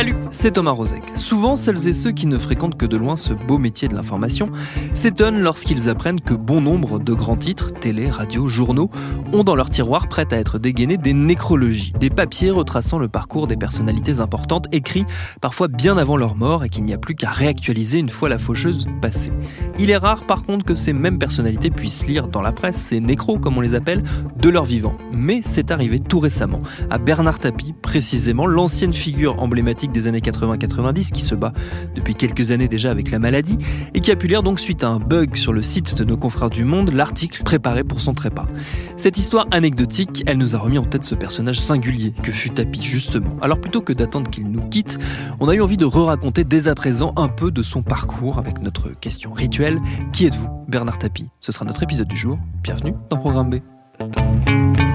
Salut, c'est Thomas Rozek. Souvent, celles et ceux qui ne fréquentent que de loin ce beau métier de l'information s'étonnent lorsqu'ils apprennent que bon nombre de grands titres, télé, radio, journaux, ont dans leur tiroir prêt à être dégainés des nécrologies, des papiers retraçant le parcours des personnalités importantes, écrits parfois bien avant leur mort et qu'il n'y a plus qu'à réactualiser une fois la faucheuse passée. Il est rare par contre que ces mêmes personnalités puissent lire dans la presse, ces nécros comme on les appelle, de leur vivant. Mais c'est arrivé tout récemment, à Bernard Tapie précisément, l'ancienne figure emblématique des années 80-90 qui se bat depuis quelques années déjà avec la maladie et qui a pu lire donc suite à un bug sur le site de nos confrères du Monde l'article préparé pour son trépas. Cette histoire anecdotique, elle nous a remis en tête ce personnage singulier que fut Tapie justement. Alors plutôt que d'attendre qu'il nous quitte, on a eu envie de re-raconter dès à présent un peu de son parcours avec notre question rituelle. Qui êtes-vous, Bernard Tapie ? Ce sera notre épisode du jour. Bienvenue dans Programme B.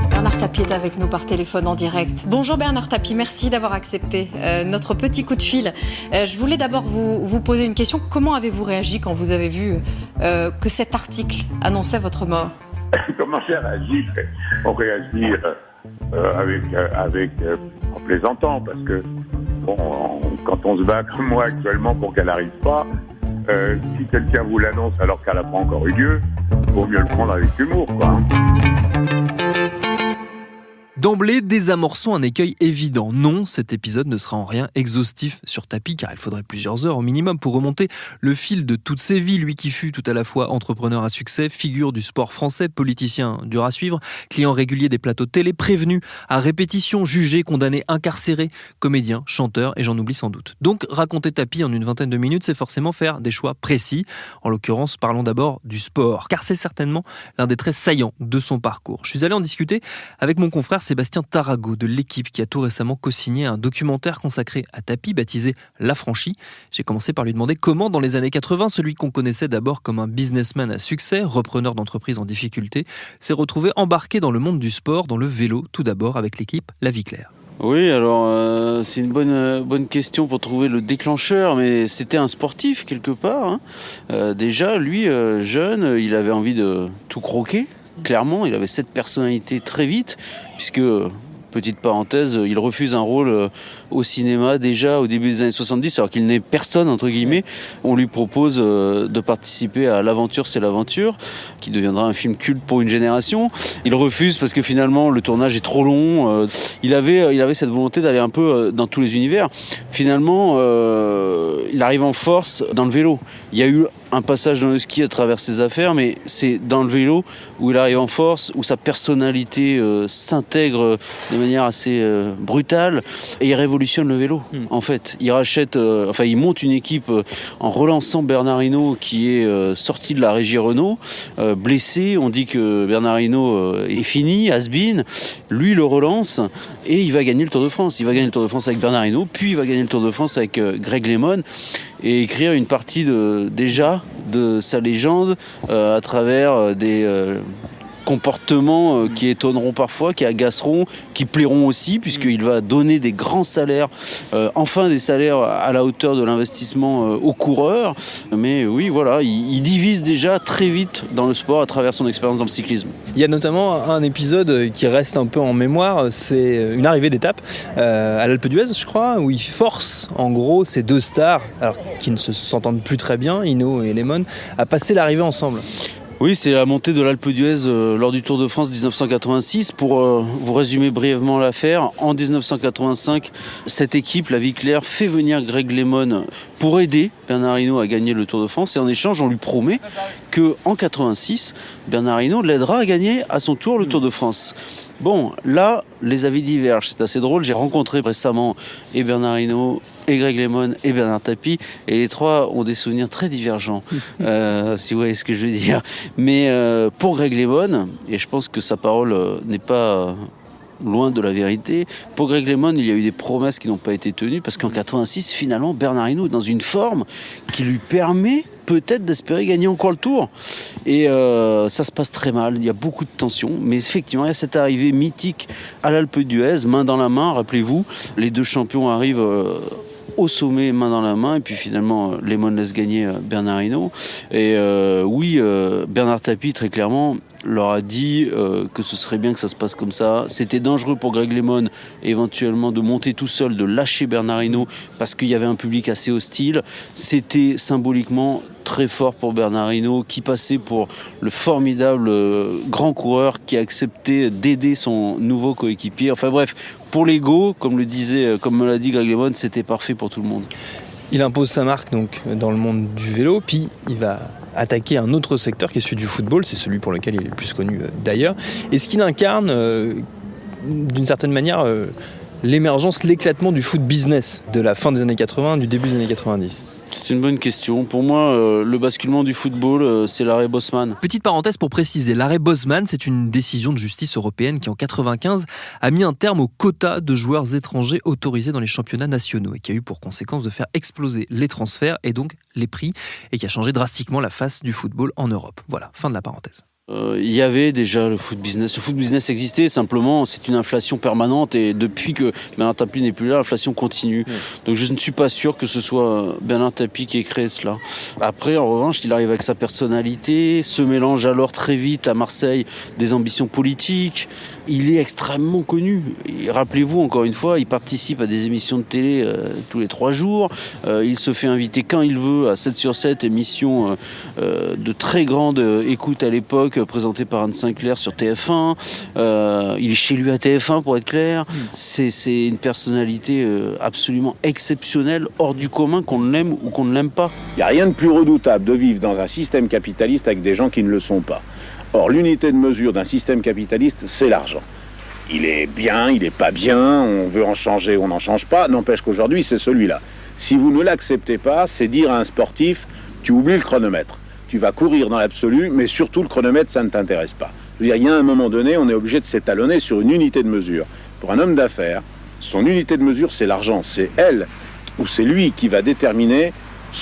Bernard Tapie est avec nous par téléphone en direct. Bonjour Bernard Tapie, merci d'avoir accepté notre petit coup de fil. Je voulais d'abord vous poser une question. Comment avez-vous réagi quand vous avez vu que cet article annonçait votre mort ? Comment j'ai réagi ? On réagit en plaisantant parce que quand on se bat comme moi actuellement pour qu'elle n'arrive pas, si quelqu'un vous l'annonce alors qu'elle n'a pas encore eu lieu, il vaut mieux le prendre avec humour, quoi. D'emblée, désamorçons un écueil évident. Non, cet épisode ne sera en rien exhaustif sur Tapie, car il faudrait plusieurs heures au minimum pour remonter le fil de toutes ses vies. Lui qui fut tout à la fois entrepreneur à succès, figure du sport français, politicien dur à suivre, client régulier des plateaux télé, prévenu à répétition, jugé, condamné, incarcéré, comédien, chanteur, et j'en oublie sans doute. Donc, raconter Tapie en une vingtaine de minutes, c'est forcément faire des choix précis. En l'occurrence, parlons d'abord du sport, car c'est certainement l'un des traits saillants de son parcours. Je suis allé en discuter avec mon confrère Sébastien Tarago de l'Équipe qui a tout récemment co-signé un documentaire consacré à Tapie baptisé L'Affranchi. J'ai commencé par lui demander comment dans les années 80, celui qu'on connaissait d'abord comme un businessman à succès, repreneur d'entreprise en difficulté, s'est retrouvé embarqué dans le monde du sport, dans le vélo, tout d'abord avec l'équipe La Vie Claire. Oui, alors c'est une bonne question pour trouver le déclencheur, mais c'était un sportif quelque part. Déjà, lui, jeune, il avait envie de tout croquer. Clairement, il avait cette personnalité très vite, puisque, petite parenthèse, il refuse un rôle au cinéma déjà au début des années 70, alors qu'il n'est personne, entre guillemets. On lui propose de participer à L'Aventure, c'est l'aventure, qui deviendra un film culte pour une génération. Il refuse parce que finalement, le tournage est trop long. Il avait cette volonté d'aller un peu dans tous les univers. Finalement, il arrive en force dans le vélo. Il y a eu un passage dans le ski à travers ses affaires, mais c'est dans le vélo où il arrive en force, où sa personnalité s'intègre de manière assez brutale, et il révolutionne le vélo. En fait, il il monte une équipe en relançant Bernard Hinault qui est sorti de la régie Renault, blessé. On dit que Bernard Hinault est fini, has-been. Lui le relance et il va gagner le Tour de France. Il va gagner le Tour de France avec Bernard Hinault, puis il va gagner le Tour de France avec Greg LeMond, et écrire une partie de sa légende à travers des comportements qui étonneront parfois, qui agaceront, qui plairont aussi, puisqu'il va donner des grands salaires, enfin des salaires à la hauteur de l'investissement aux coureurs. Mais oui, voilà, il divise déjà très vite dans le sport à travers son expérience dans le cyclisme. Il y a notamment un épisode qui reste un peu en mémoire, c'est une arrivée d'étape à l'Alpe d'Huez, je crois, où il force en gros ces deux stars, alors qui ne s'entendent plus très bien, Hinault et LeMond, à passer l'arrivée ensemble. Oui, c'est la montée de l'Alpe d'Huez lors du Tour de France 1986. Pour vous résumer brièvement l'affaire, en 1985, cette équipe, La Vie Claire, fait venir Greg LeMond pour aider Bernard Hinault à gagner le Tour de France. Et en échange, on lui promet qu'en 86, Bernard Hinault l'aidera à gagner à son tour le Tour de France. Bon, là, les avis divergent. C'est assez drôle. J'ai rencontré récemment et Bernard Hinault, et Greg LeMond, et Bernard Tapie. Et les trois ont des souvenirs très divergents, si vous voyez ce que je veux dire. Mais pour Greg LeMond, et je pense que sa parole n'est pas loin de la vérité, pour Greg LeMond, il y a eu des promesses qui n'ont pas été tenues, parce qu'en 86, finalement, Bernard Hinault est dans une forme qui lui permet peut-être d'espérer gagner encore le Tour. Et ça se passe très mal, il y a beaucoup de tensions, mais effectivement, il y a cette arrivée mythique à l'Alpe d'Huez, main dans la main, rappelez-vous, les deux champions arrivent au sommet, main dans la main, et puis finalement, LeMond laisse gagner Bernard Hinault. Et oui, Bernard Tapie, très clairement, leur a dit que ce serait bien que ça se passe comme ça. C'était dangereux pour Greg Lemon éventuellement de monter tout seul, de lâcher Bernard Hinault parce qu'il y avait un public assez hostile. C'était symboliquement très fort pour Bernard Hinault qui passait pour le formidable grand coureur qui a accepté d'aider son nouveau coéquipier. Enfin bref, pour l'ego, comme me l'a dit Greg Lemon, c'était parfait pour tout le monde. Il impose sa marque donc dans le monde du vélo, puis il va attaquer un autre secteur qui est celui du football, c'est celui pour lequel il est le plus connu d'ailleurs. Est-ce qu'il incarne d'une certaine manière l'émergence, l'éclatement du foot business de la fin des années 80, du début des années 90 ? C'est une bonne question. Pour moi, le basculement du football, c'est l'arrêt Bosman. Petite parenthèse pour préciser, l'arrêt Bosman, c'est une décision de justice européenne qui, en 1995, a mis un terme au quota de joueurs étrangers autorisés dans les championnats nationaux et qui a eu pour conséquence de faire exploser les transferts et donc les prix et qui a changé drastiquement la face du football en Europe. Voilà, fin de la parenthèse. Il y avait déjà le foot business. Le foot business existait, simplement c'est une inflation permanente et depuis que Bernard Tapie n'est plus là, l'inflation continue. Donc je ne suis pas sûr que ce soit Bernard Tapie qui ait créé cela. Après, en revanche, il arrive avec sa personnalité, se mélange alors très vite à Marseille des ambitions politiques. Il est extrêmement connu. Et rappelez-vous, encore une fois, il participe à des émissions de télé tous les 3 jours. Il se fait inviter quand il veut à 7/7, émission de très grande écoute à l'époque, présenté par Anne Sinclair sur TF1. Il est chez lui à TF1 pour être clair. C'est une personnalité absolument exceptionnelle, hors du commun, qu'on l'aime ou qu'on ne l'aime pas. Il n'y a rien de plus redoutable de vivre dans un système capitaliste avec des gens qui ne le sont pas. Or, l'unité de mesure d'un système capitaliste, c'est l'argent. Il est bien, il n'est pas bien, on veut en changer, on n'en change pas, n'empêche qu'aujourd'hui, c'est celui-là. Si vous ne l'acceptez pas, c'est dire à un sportif, tu oublies le chronomètre. Tu vas courir dans l'absolu, mais surtout le chronomètre, ça ne t'intéresse pas. Je veux dire, il y a un moment donné, on est obligé de s'étalonner sur une unité de mesure. Pour un homme d'affaires, son unité de mesure, c'est l'argent. C'est elle ou c'est lui qui va déterminer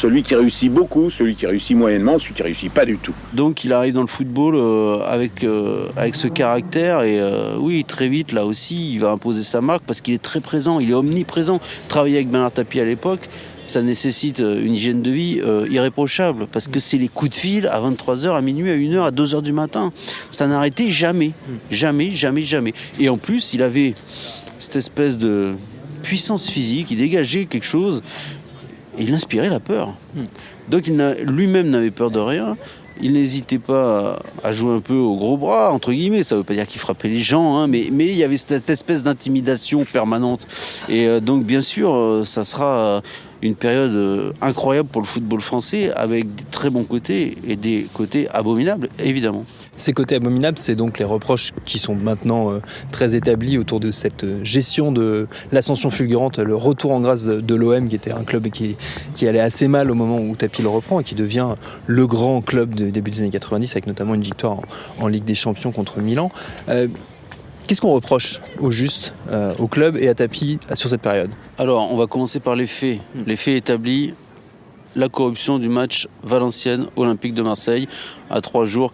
celui qui réussit beaucoup, celui qui réussit moyennement, celui qui réussit pas du tout. Donc il arrive dans le football avec ce caractère et oui, très vite, là aussi, il va imposer sa marque parce qu'il est très présent, il est omniprésent. Travailler avec Bernard Tapie à l'époque, ça nécessite une hygiène de vie irréprochable parce que c'est les coups de fil à 23h, à minuit, à 1h, à 2h du matin. Ça n'arrêtait jamais. Jamais, jamais, jamais. Et en plus, il avait cette espèce de puissance physique, il dégageait quelque chose et il inspirait la peur. Donc lui-même n'avait peur de rien. Il n'hésitait pas à jouer un peu au gros bras, entre guillemets. Ça ne veut pas dire qu'il frappait les gens, hein, mais il y avait cette espèce d'intimidation permanente. Et donc, bien sûr, ça sera une période incroyable pour le football français, avec des très bons côtés et des côtés abominables, évidemment. Ces côtés abominables, c'est donc les reproches qui sont maintenant très établis autour de cette gestion de l'ascension fulgurante, le retour en grâce de l'OM, qui était un club qui allait assez mal au moment où Tapie le reprend et qui devient le grand club du début des années 90, avec notamment une victoire en Ligue des Champions contre Milan. Qu'est-ce qu'on reproche au juste, au club et à Tapie sur cette période ? Alors, on va commencer par les faits. Les faits établis. La corruption du match Valenciennes-Olympique de Marseille à 4 jours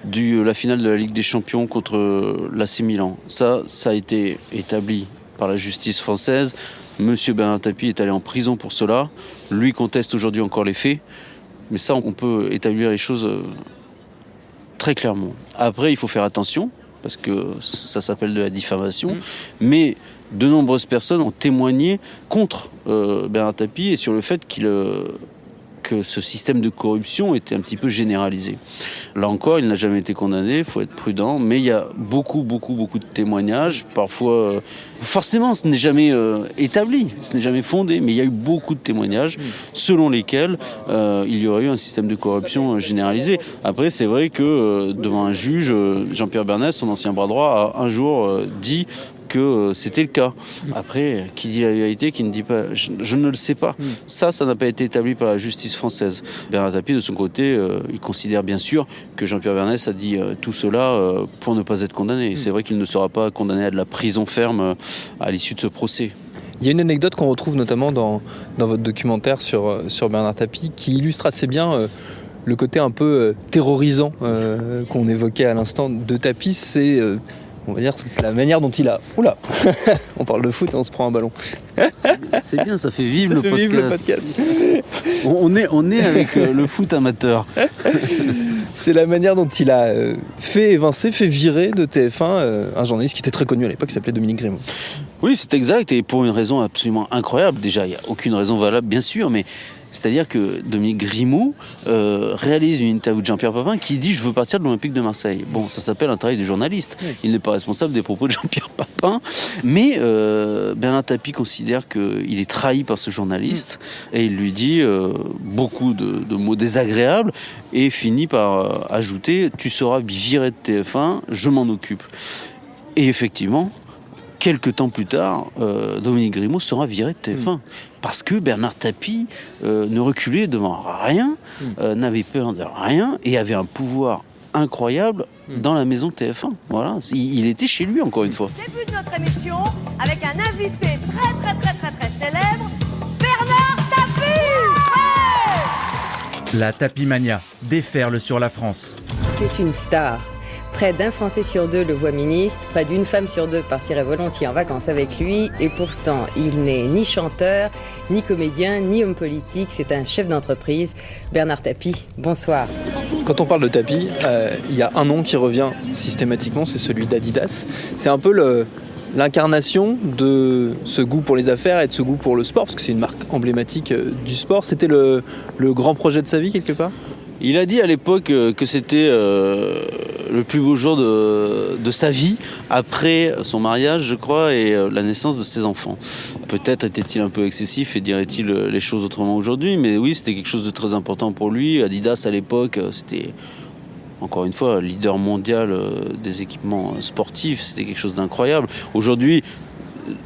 de la finale de la Ligue des Champions contre l'AC Milan. Ça a été établi par la justice française. Monsieur Bernard Tapie est allé en prison pour cela. Lui conteste aujourd'hui encore les faits. Mais ça, on peut établir les choses très clairement. Après, il faut faire attention, parce que ça s'appelle de la diffamation. Mais de nombreuses personnes ont témoigné contre Bernard Tapie et sur le fait que ce système de corruption était un petit peu généralisé. Là encore, il n'a jamais été condamné, il faut être prudent, mais il y a beaucoup de témoignages. Parfois, forcément, ce n'est jamais établi, ce n'est jamais fondé, mais il y a eu beaucoup de témoignages selon lesquels il y aurait eu un système de corruption généralisé. Après, c'est vrai que devant un juge, Jean-Pierre Bernès, son ancien bras droit, a un jour dit que c'était le cas. Après, qui dit la vérité, qui ne dit pas, je ne le sais pas. Ça n'a pas été établi par la justice française. Bernard Tapie, de son côté, il considère bien sûr que Jean-Pierre Bernès a dit tout cela pour ne pas être condamné. C'est vrai qu'il ne sera pas condamné à de la prison ferme à l'issue de ce procès. Il y a une anecdote qu'on retrouve notamment dans votre documentaire sur Bernard Tapie qui illustre assez bien le côté un peu terrorisant qu'on évoquait à l'instant de Tapie. C'est on va dire c'est la manière dont il a... Oula on parle de foot et on se prend un ballon. C'est bien, ça fait vivre le podcast. On est avec le foot amateur. C'est la manière dont il a fait évincer, fait virer de TF1 un journaliste qui était très connu à l'époque, qui s'appelait Dominique Grimaud. Oui, c'est exact, et pour une raison absolument incroyable. Déjà, il n'y a aucune raison valable, bien sûr, mais c'est-à-dire que Dominique Grimaud réalise une interview de Jean-Pierre Papin qui dit « Je veux partir de l'Olympique de Marseille ». Bon, ça s'appelle un travail de journaliste. Oui. Il n'est pas responsable des propos de Jean-Pierre Papin, mais Bernard Tapie considère qu'il est trahi par ce journaliste et il lui dit beaucoup de mots désagréables et finit par ajouter « Tu seras viré de TF1, je m'en occupe ». Et effectivement, quelques temps plus tard, Dominique Grimaud sera viré de TF1. Parce que Bernard Tapie ne reculait devant rien, n'avait peur de rien et avait un pouvoir incroyable dans la maison TF1. Voilà, il était chez lui encore une fois. Début de notre émission avec un invité très célèbre, Bernard Tapie. La Tapimania déferle sur la France. C'est une star. Près d'un Français sur deux le voit ministre, près d'une femme sur deux partirait volontiers en vacances avec lui, et pourtant il n'est ni chanteur, ni comédien, ni homme politique, c'est un chef d'entreprise. Bernard Tapie, bonsoir. Quand on parle de Tapie, il y a un nom qui revient systématiquement, c'est celui d'Adidas. C'est un peu l'incarnation de ce goût pour les affaires et de ce goût pour le sport, parce que c'est une marque emblématique du sport. C'était le grand projet de sa vie quelque part ? Il a dit à l'époque que c'était le plus beau jour de sa vie, après son mariage, je crois, et la naissance de ses enfants. Peut-être était-il un peu excessif et dirait-il les choses autrement aujourd'hui, mais oui, c'était quelque chose de très important pour lui. Adidas, à l'époque, c'était, encore une fois, leader mondial des équipements sportifs. C'était quelque chose d'incroyable. Aujourd'hui,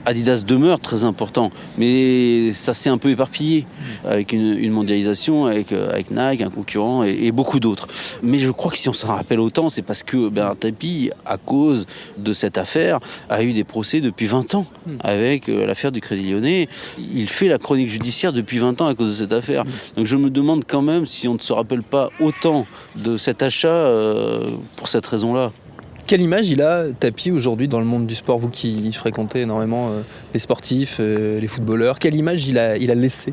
Adidas demeure très important, mais ça s'est un peu éparpillé avec une mondialisation, avec Nike, un concurrent et beaucoup d'autres. Mais je crois que si on s'en rappelle autant, c'est parce que Bernard Tapie, à cause de cette affaire, a eu des procès depuis 20 ans avec l'affaire du Crédit Lyonnais. Il fait la chronique judiciaire depuis 20 ans à cause de cette affaire. Donc je me demande quand même si on ne se rappelle pas autant de cet achat pour cette raison-là. Quelle image il a, Tapie, aujourd'hui dans le monde du sport, vous qui fréquentez énormément les sportifs, les footballeurs, quelle image il a laissé ?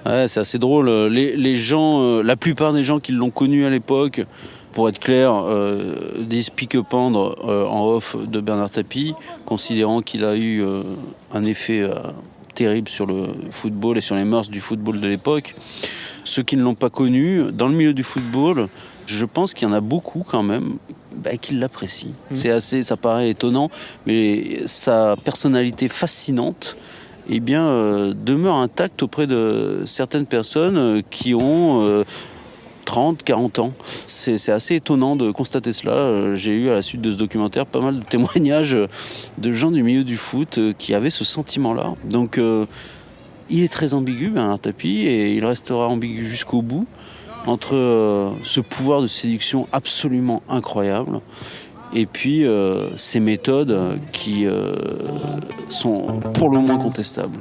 Ouais, c'est assez drôle. Les gens, la plupart des gens qui l'ont connu à l'époque, pour être clair, disent pique-pendre en off de Bernard Tapie, considérant qu'il a eu un effet terrible sur le football et sur les mœurs du football de l'époque. Ceux qui ne l'ont pas connu, dans le milieu du football, je pense qu'il y en a beaucoup quand même qui l'apprécient. Ça paraît étonnant, mais sa personnalité fascinante demeure intacte auprès de certaines personnes qui ont 30, 40 ans. C'est assez étonnant de constater cela. J'ai eu à la suite de ce documentaire pas mal de témoignages de gens du milieu du foot qui avaient ce sentiment-là. Donc il est très ambigu, Bernard Tapie, et il restera ambigu jusqu'au bout entre ce pouvoir de séduction absolument incroyable et puis ces méthodes qui sont pour le moins contestables.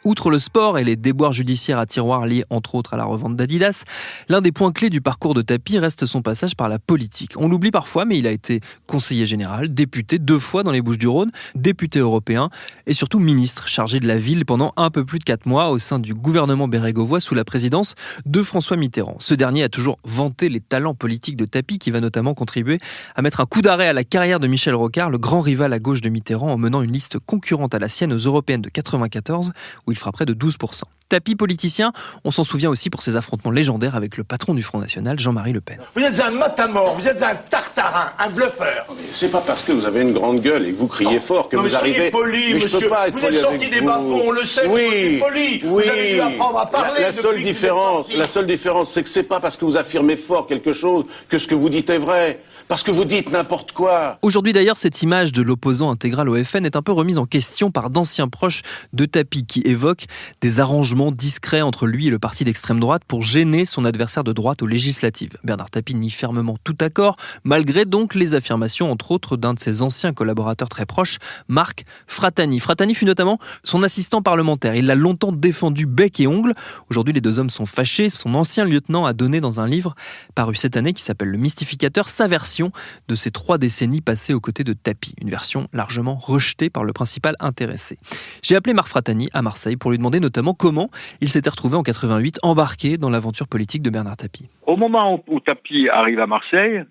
Outre le sport et les déboires judiciaires à tiroir liés entre autres à la revente d'Adidas, l'un des points clés du parcours de Tapie reste son passage par la politique. On l'oublie parfois, mais il a été conseiller général, député 2 fois dans les Bouches-du-Rhône, député européen et surtout ministre chargé de la ville pendant un peu plus de 4 mois au sein du gouvernement bérégovois sous la présidence de François Mitterrand. Ce dernier a toujours vanté les talents politiques de Tapie qui va notamment contribuer à mettre un coup d'arrêt à la carrière de Michel Rocard, le grand rival à gauche de Mitterrand, en menant une liste concurrente à la sienne aux européennes de 94 où il fera près de 12%. Tapie politicien, on s'en souvient aussi pour ses affrontements légendaires avec le patron du Front National, Jean-Marie Le Pen. Vous êtes un matamor, vous êtes un tartarin, un bluffeur. C'est pas parce que vous avez une grande gueule et que vous criez fort que vous arrivez... Poli, mais monsieur. Vous êtes sorti des bas-fonds, on le sait, oui, poli. Vous avez dû apprendre à parler. La seule différence, c'est que c'est pas parce que vous affirmez fort quelque chose que ce que vous dites est vrai. Parce que vous dites n'importe quoi. Aujourd'hui d'ailleurs, cette image de l'opposant intégral au FN est un peu remise en question par d'anciens proches de Tapie qui évoquent des arrangements discrets entre lui et le parti d'extrême droite pour gêner son adversaire de droite aux législatives. Bernard Tapie nie fermement tout accord, malgré donc les affirmations entre autres d'un de ses anciens collaborateurs très proches, Marc Fratani. Fratani fut notamment son assistant parlementaire. Il l'a longtemps défendu bec et ongle. Aujourd'hui, les 2 hommes sont fâchés. Son ancien lieutenant a donné dans un livre paru cette année qui s'appelle Le Mystificateur sa version de ces 3 décennies passées aux côtés de Tapie. Une version largement rejetée par le principal intéressé. J'ai appelé Marc Fratani à Marseille pour lui demander notamment comment comment il s'était retrouvé en 88 embarqué dans l'aventure politique de Bernard Tapie. Au moment où Tapie arrive à Marseille,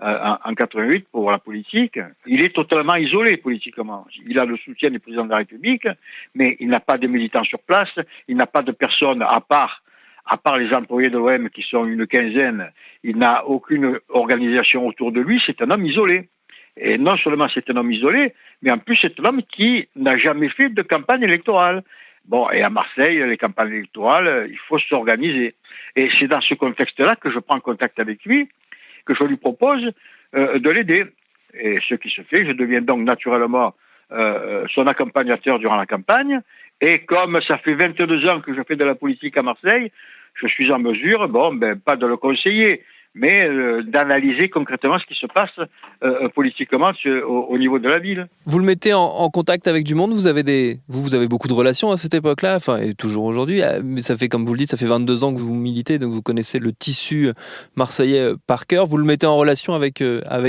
en 88 pour la politique, il est totalement isolé politiquement. Il a le soutien du président de la République, mais il n'a pas de militants sur place, il n'a pas de personnes à part les employés de l'OM qui sont une quinzaine, il n'a aucune organisation autour de lui, c'est un homme isolé. Et non seulement c'est un homme isolé, mais en plus c'est un homme qui n'a jamais fait de campagne électorale. Bon, et à Marseille, les campagnes électorales, il faut s'organiser. Et c'est dans ce contexte-là que je prends contact avec lui, que je lui propose de l'aider. Et ce qui se fait, je deviens donc naturellement son accompagnateur durant la campagne. Et comme ça fait 22 ans que je fais de la politique à Marseille, je suis en mesure, pas de le conseiller, mais d'analyser concrètement ce qui se passe politiquement au niveau de la ville. Vous le mettez en contact avec du monde, vous avez beaucoup de relations à cette époque-là, et toujours aujourd'hui, mais ça fait, comme vous le dites, ça fait 22 ans que vous militez, donc vous connaissez le tissu marseillais par cœur. Vous le mettez en relation avec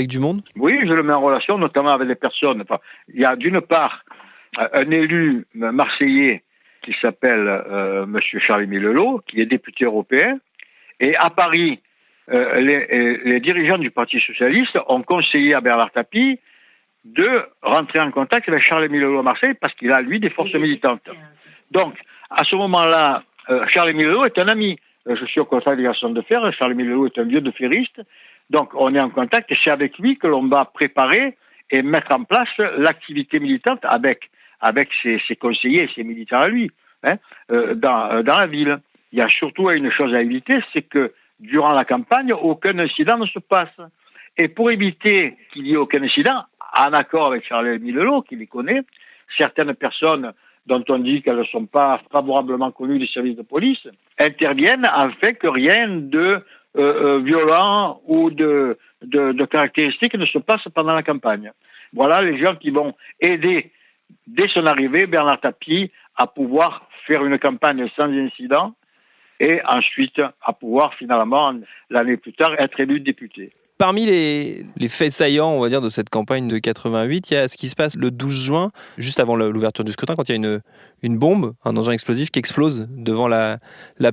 du monde ? Oui, je le mets en relation, notamment avec des personnes. Enfin, il y a d'une part un élu marseillais qui s'appelle Monsieur Charles-Émile Lelot, qui est député européen, et à Paris, les dirigeants du Parti socialiste ont conseillé à Bernard Tapie de rentrer en contact avec Charles-Émile Lelot à Marseille parce qu'il a, lui, des forces militantes. Donc, à ce moment-là, Charles-Émile Lelot est un ami. Je suis au contact des garçons de fer. Charles-Émile Lelot est un vieux de ferriste. Donc, on est en contact et c'est avec lui que l'on va préparer et mettre en place l'activité militante avec ses conseillers et ses militants à lui, dans la ville. Il y a surtout une chose à éviter, c'est que durant la campagne, aucun incident ne se passe. Et pour éviter qu'il y ait aucun incident, en accord avec Charles-Émile Lelot, qui les connaît, certaines personnes dont on dit qu'elles ne sont pas favorablement connues des services de police, interviennent afin que rien de violent ou de caractéristiques ne se passe pendant la campagne. Voilà les gens qui vont aider, dès son arrivée, Bernard Tapie à pouvoir faire une campagne sans incident et ensuite à pouvoir finalement, l'année plus tard, être élu député. Parmi les faits saillants, on va dire, de cette campagne de 88, il y a ce qui se passe le 12 juin, juste avant l'ouverture du scrutin, quand il y a une bombe, un engin explosif qui explose devant la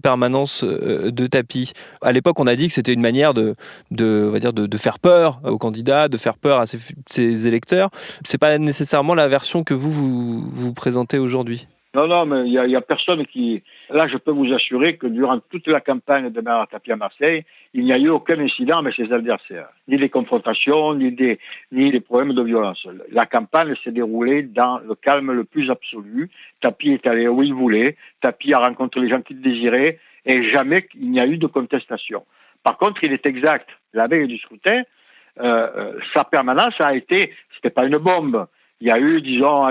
permanence de Tapie. À l'époque, on a dit que c'était une manière de faire peur aux candidats, de faire peur à ses électeurs. C'est pas nécessairement la version que vous présentez aujourd'hui. Non, mais il y a personne qui... Là, je peux vous assurer que durant toute la campagne de Bernard Tapie à Marseille, il n'y a eu aucun incident avec ses adversaires. Ni des confrontations, ni des problèmes de violence. La campagne s'est déroulée dans le calme le plus absolu. Tapie est allé où il voulait. Tapie a rencontré les gens qu'il désirait. Et jamais il n'y a eu de contestation. Par contre, il est exact. La veille du scrutin, sa permanence a été... C'était pas une bombe. Il y a eu, disons,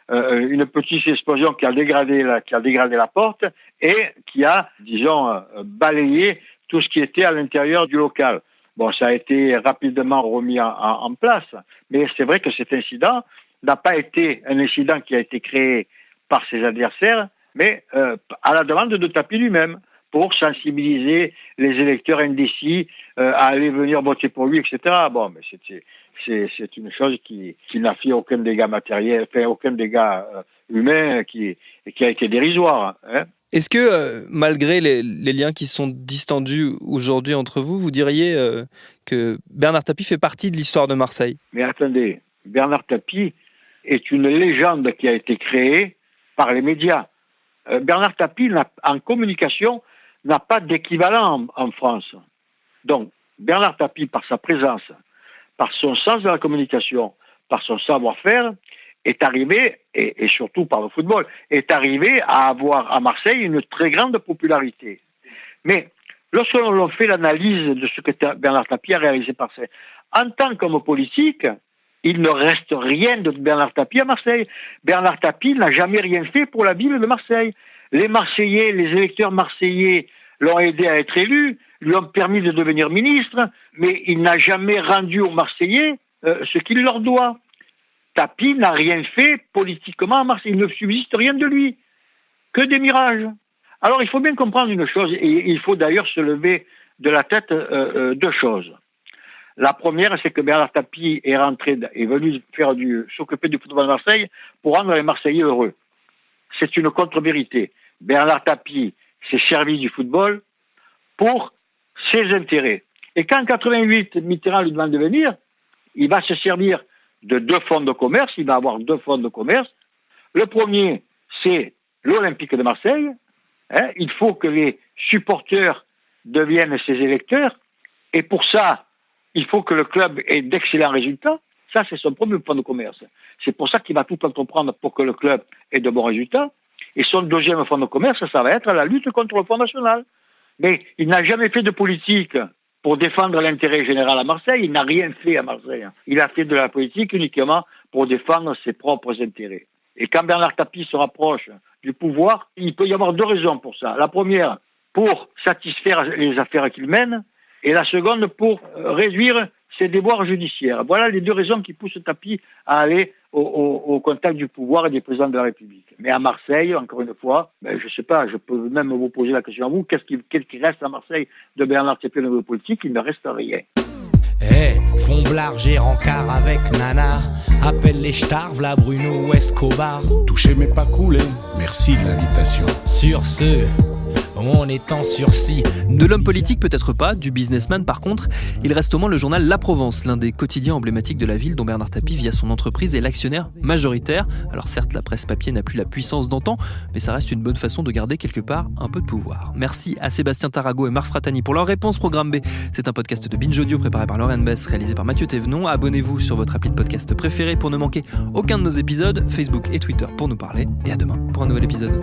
une petite explosion qui a dégradé la porte et qui a, disons, balayé tout ce qui était à l'intérieur du local. Bon, ça a été rapidement remis en place, mais c'est vrai que cet incident n'a pas été un incident qui a été créé par ses adversaires, mais à la demande de Tapie lui-même, pour sensibiliser les électeurs indécis à aller venir voter pour lui, etc. Bon, mais c'est une chose qui n'a fait aucun dégât matériel, aucun dégât humain, qui a été dérisoire. Hein. Est-ce que, malgré les liens qui sont distendus aujourd'hui entre vous, vous diriez que Bernard Tapie fait partie de l'histoire de Marseille ? Mais attendez, Bernard Tapie est une légende qui a été créée par les médias. Bernard Tapie, en communication, n'a pas d'équivalent en France. Donc, Bernard Tapie, par sa présence, par son sens de la communication, par son savoir-faire, est arrivé, et surtout par le football, est arrivé à avoir à Marseille une très grande popularité. Mais lorsque l'on fait l'analyse de ce que Bernard Tapie a réalisé par Marseille, en tant qu'homme politique, il ne reste rien de Bernard Tapie à Marseille. Bernard Tapie n'a jamais rien fait pour la ville de Marseille. Les Marseillais, les électeurs marseillais l'ont aidé à être élu, lui ont permis de devenir ministre, mais il n'a jamais rendu aux Marseillais ce qu'il leur doit. Tapie n'a rien fait politiquement à Marseille. Il ne subsiste rien de lui, que des mirages. Alors il faut bien comprendre une chose, et il faut d'ailleurs se lever de la tête deux choses. La première, c'est que Bernard Tapie est venu s'occuper du football de Marseille pour rendre les Marseillais heureux. C'est une contre-vérité. Bernard Tapie s'est servi du football pour ses intérêts. Et quand en 88, Mitterrand lui demande de venir, il va se servir de 2 fonds de commerce, il va avoir 2 fonds de commerce. Le premier, c'est l'Olympique de Marseille. Il faut que les supporters deviennent ses électeurs. Et pour ça, il faut que le club ait d'excellents résultats. Ça, c'est son premier fonds de commerce. C'est pour ça qu'il va tout entreprendre pour que le club ait de bons résultats. Et son deuxième fonds de commerce, ça va être la lutte contre le Front National. Mais il n'a jamais fait de politique pour défendre l'intérêt général à Marseille. Il n'a rien fait à Marseille. Il a fait de la politique uniquement pour défendre ses propres intérêts. Et quand Bernard Tapie se rapproche du pouvoir, il peut y avoir 2 raisons pour ça. La première, pour satisfaire les affaires qu'il mène, et la seconde, pour réduire ses déboires judiciaires. Voilà les 2 raisons qui poussent Tapie à aller au contact du pouvoir et des présidents de la République. Mais à Marseille, encore une fois, je ne sais pas, je peux même vous poser la question à vous, qu'est-ce qui reste à Marseille de Bernard Tapie au niveau politique? Il ne reste rien. Fomblard, j'ai rencard avec Nanar. Appelle les stars, v'là Bruno ou Escobar. Touché mais pas coulé, merci de l'invitation. Sur ce, on est en sursis. De l'homme politique peut-être pas, du businessman par contre, il reste au moins le journal La Provence, l'un des quotidiens emblématiques de la ville dont Bernard Tapie via son entreprise est l'actionnaire majoritaire. Alors certes, la presse papier n'a plus la puissance d'antan, mais ça reste une bonne façon de garder quelque part un peu de pouvoir. Merci à Sébastien Tarago et Marc Fratani pour leur réponse. Programme B, c'est un podcast de Binge Audio préparé par Laurent Bess, réalisé par Mathieu Thévenon. Abonnez-vous sur votre appli de podcast préféré pour ne manquer aucun de nos épisodes, Facebook et Twitter pour nous parler, et à demain pour un nouvel épisode.